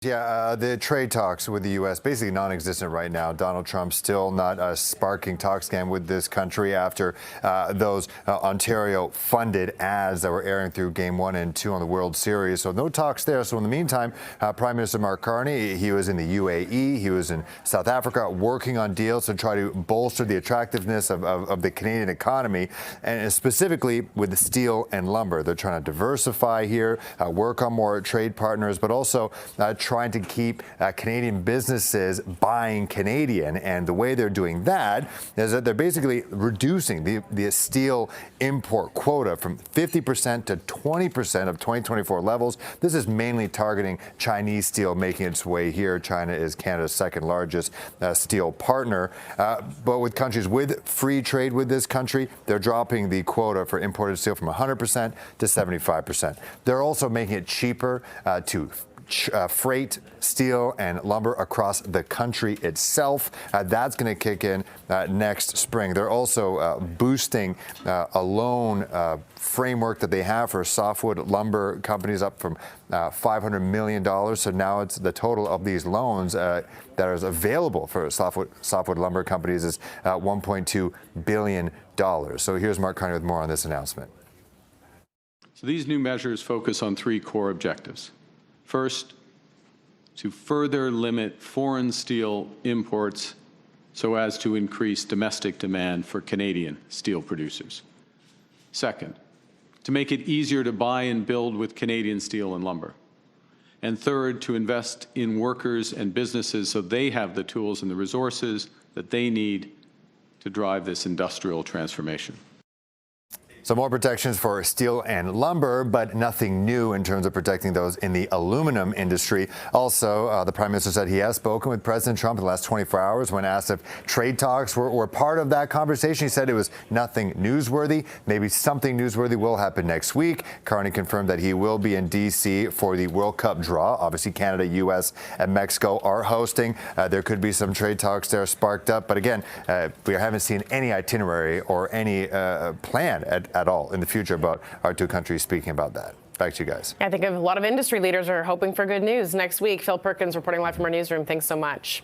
Yeah, the trade talks with the U.S. basically non-existent right now. Donald Trump still not sparking talks again with this country after those Ontario-funded ads that were airing through Game 1 and 2 on the World Series. So no talks there. So in the meantime, Prime Minister Mark Carney, he was in the UAE, he was in South Africa working on deals to try to bolster the attractiveness of the Canadian economy, and specifically with the steel and lumber. They're trying to diversify here, work on more trade partners, but also trying to keep Canadian businesses buying Canadian. And the way they're doing that is that they're basically reducing the steel import quota from 50% to 20% of 2024 levels. This is mainly targeting Chinese steel making its way here. China is Canada's second largest steel partner. But with countries with free trade with this country, they're dropping the quota for imported steel from 100% to 75%. They're also making it cheaper to freight steel and lumber across the country itself. That's going to kick in next spring. They're also boosting a loan framework that they have for softwood lumber companies up from $500 million. So now it's the total of these loans that is available for softwood lumber companies is $1.2 billion. So here's Mark Carney with more on this announcement. So these new measures focus on three core objectives. First, to further limit foreign steel imports so as to increase domestic demand for Canadian steel producers. Second, to make it easier to buy and build with Canadian steel and lumber. And third, to invest in workers and businesses so they have the tools and the resources that they need to drive this industrial transformation. So more protections for steel and lumber, but nothing new in terms of protecting those in the aluminum industry. Also, the Prime Minister said he has spoken with President Trump in the last 24 hours when asked if trade talks were part of that conversation. He said it was nothing newsworthy. Maybe something newsworthy will happen next week. Carney confirmed that he will be in D.C. for the World Cup draw. Obviously, Canada, U.S., and Mexico are hosting. There could be some trade talks there sparked up. But again, we haven't seen any itinerary or any plan at all in the future about our two countries speaking about that. Back to you guys. I think a lot of industry leaders are hoping for good news next week. Phil Perkins reporting live from our newsroom. Thanks so much.